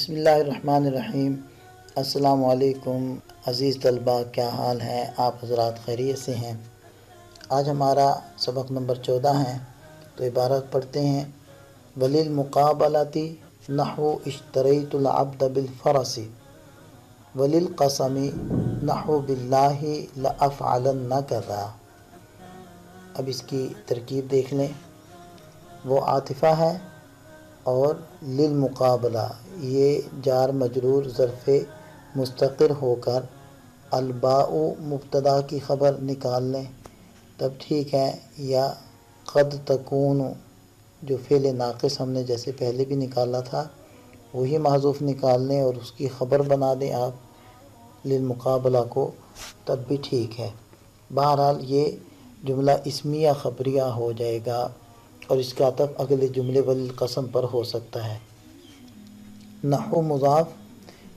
بسم اللہ الرحمن الرحیم۔ السلام علیکم عزیز طلباء، کیا حال ہے؟ آپ حضرات خیریت سے ہیں؟ آج ہمارا سبق نمبر 14 ہے، تو عبارت پڑھتے ہیں۔ وَلِلْمُقَابَلَةِ نَحْوُ اشْتَرَيْتُ الْعَبْدَ بِالْفَرَسِ وَلِلْقَسَمِ نَحْوُ بِاللَّهِ لَأَفْعَلَنَّ كَذَا۔ اب اس کی ترکیب دیکھ لیں۔ وہ عاطفہ ہے اور للمقابلہ یہ جار مجرور ظرف مستقر ہو کر الباء مبتدا کی خبر نکال لیں تب ٹھیک ہے، یا قد تکون جو فعل ناقص ہم نے جیسے پہلے بھی نکالا تھا وہی محذوف نکال لیں اور اس کی خبر بنا دیں آپ للمقابلہ کو، تب بھی ٹھیک ہے۔ بہرحال یہ جملہ اسمیہ خبریہ ہو جائے گا اور اس کا عطف اگلے جملے والقسم پر ہو سکتا ہے۔ نحو مضاف،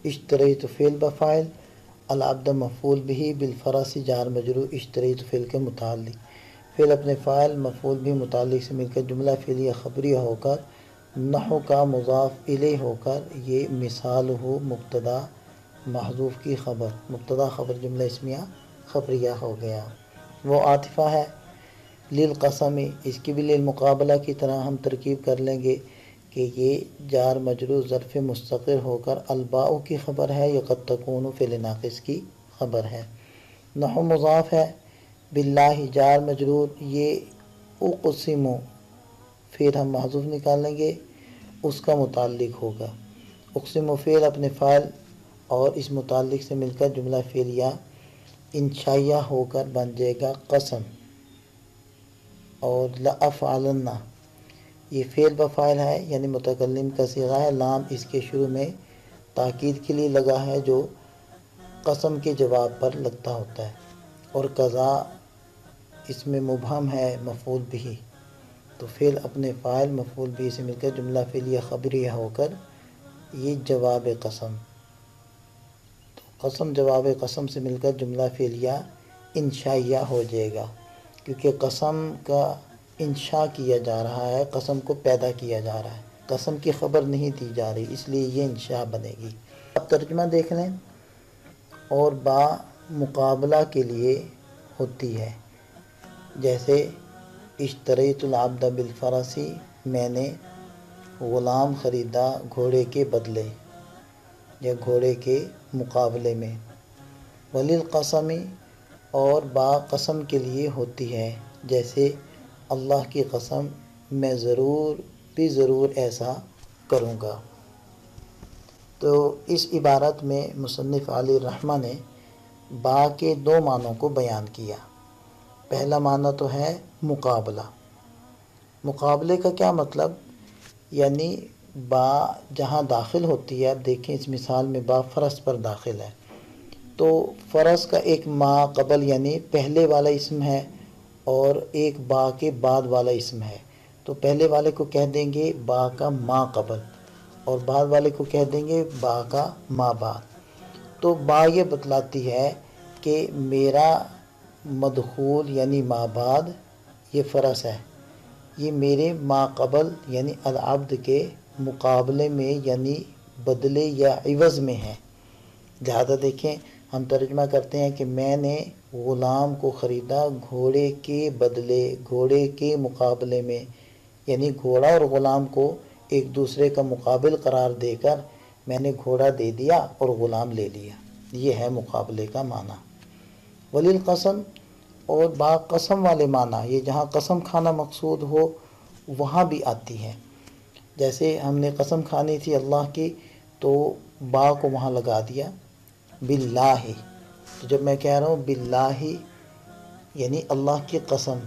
اشتریت فعل بفاعل، العبد مفعول به بالفرس جار مجرور اشتریت فعل کے متعلق، فعل اپنے فاعل مفعول بھی متعلق سے مل کر جملہ فعلیہ خبریہ ہو کر نحو کا مضاف الیہ ہو کر یہ مثال ہو مبتدا محذوف کی خبر، مبتدا خبر جملہ اسمیہ خبریہ ہو گیا۔ وہ عاطفہ ہے للقسم، اس کی بھی للمقابلہ کی طرح ہم ترکیب کر لیں گے کہ یہ جار مجرور ظرف مستقر ہو کر الباء کی خبر ہے یا قد تکون فعل ناقص کی خبر ہے۔ نحو مضاف ہے، باللہ جار مجرور، یہ اقسم پھر ہم محذوف نکالیں گے اس کا متعلق ہوگا۔ اقسم فعل اپنے فاعل اور اس متعلق سے مل کر جملہ فعلیہ انشائیہ ہو کر بن جائے گا قسم۔ اور لأفعلن یہ فعل بفاعل ہے یعنی متکلم کا صیغہ ہے، لام اس کے شروع میں تاکید کے لیے لگا ہے جو قسم کے جواب پر لگتا ہوتا ہے، اور قضا اس میں مبہم ہے مفعول بھی، تو فعل اپنے فاعل مفعول بھی سے مل کر جملہ فعلیہ خبریہ ہو کر یہ جواب قسم، تو قسم جواب قسم سے مل کر جملہ فعلیہ انشائیہ ہو جائے گا، کیونکہ قسم کا انشاء کیا جا رہا ہے، قسم کو پیدا کیا جا رہا ہے، قسم کی خبر نہیں دی جا رہی، اس لیے یہ انشاء بنے گی۔ اب ترجمہ دیکھ لیں۔ اور با مقابلہ کے لیے ہوتی ہے، جیسے اشتریت العبد بالفرس، میں نے غلام خریدا گھوڑے کے بدلے یا گھوڑے کے مقابلے میں۔ وللقسم اور با قسم کے لیے ہوتی ہے، جیسے اللہ کی قسم میں ضرور بھی ضرور ایسا کروں گا۔ تو اس عبارت میں مصنف علی الرحمہ نے با کے دو معنوں کو بیان کیا۔ پہلا معنی تو ہے مقابلہ۔ مقابلے کا کیا مطلب؟ یعنی با جہاں داخل ہوتی ہے، اب دیکھیں اس مثال میں با فرس پر داخل ہے، تو فرس کا ایک ما قبل یعنی پہلے والا اسم ہے اور ایک با کے بعد والا اسم ہے، تو پہلے والے کو کہہ دیں گے با کا ما قبل اور بعد والے کو کہہ دیں گے با کا ما بعد۔ تو با یہ بتلاتی ہے کہ میرا مدخول یعنی ما بعد یہ فرس ہے، یہ میرے ما قبل یعنی العبد کے مقابلے میں یعنی بدلے یا عوض میں ہے۔ لہذا دیکھیں ہم ترجمہ کرتے ہیں کہ میں نے غلام کو خریدا گھوڑے کے بدلے، گھوڑے کے مقابلے میں، یعنی گھوڑا اور غلام کو ایک دوسرے کا مقابل قرار دے کر میں نے گھوڑا دے دیا اور غلام لے لیا، یہ ہے مقابلے کا معنی۔ وللقسم اور با قسم والے معنی، یہ جہاں قسم کھانا مقصود ہو وہاں بھی آتی ہے، جیسے ہم نے قسم کھانی تھی اللہ کی تو با کو وہاں لگا دیا باللہ، تو جب میں کہہ رہا ہوں باللہ یعنی اللہ کی قسم،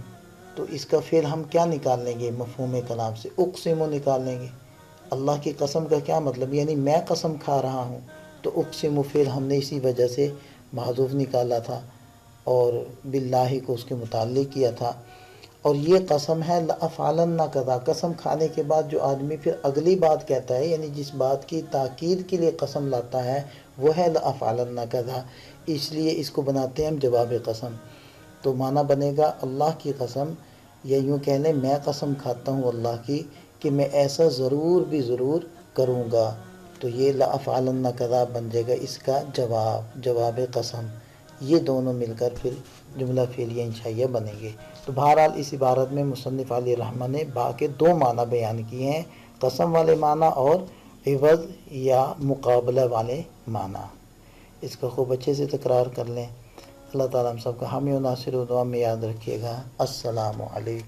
تو اس کا فعل ہم کیا نکال لیں گے؟ مفہوم کلام سے اقسم نکال لیں گے۔ اللہ کی قسم کا کیا مطلب؟ یعنی میں قسم کھا رہا ہوں، تو اقسم فعل ہم نے اسی وجہ سے محذوف نکالا تھا اور باللہ کو اس کے متعلق کیا تھا۔ اور یہ قسم ہے لأفعلن کذا، قسم کھانے کے بعد جو آدمی پھر اگلی بات کہتا ہے، یعنی جس بات کی تاکید کے لیے قسم لاتا ہے وہ ہے لأفعلن کذا، اس لیے اس کو بناتے ہیں ہم جواب قسم۔ تو معنی بنے گا اللہ کی قسم، یا یوں کہہ لیں میں قسم کھاتا ہوں اللہ کی کہ میں ایسا ضرور بھی ضرور کروں گا۔ تو یہ لأفعلن کذا بن جائے گا اس کا جواب قسم، یہ دونوں مل کر پھر جملہ فعلیہ انشائیہ بنیں گے۔ تو بہرحال اس عبارت میں مصنف علیہ الرحمہ نے با کے دو معنی بیان کیے ہیں، قسم والے معنی اور عوض یا مقابلہ والے معنی۔ اس کا خوب اچھے سے تکرار کر لیں۔ اللہ تعالیٰ ہم سب کا حامی و ناصر و دعا میں یاد رکھیے گا۔ السلام علیکم۔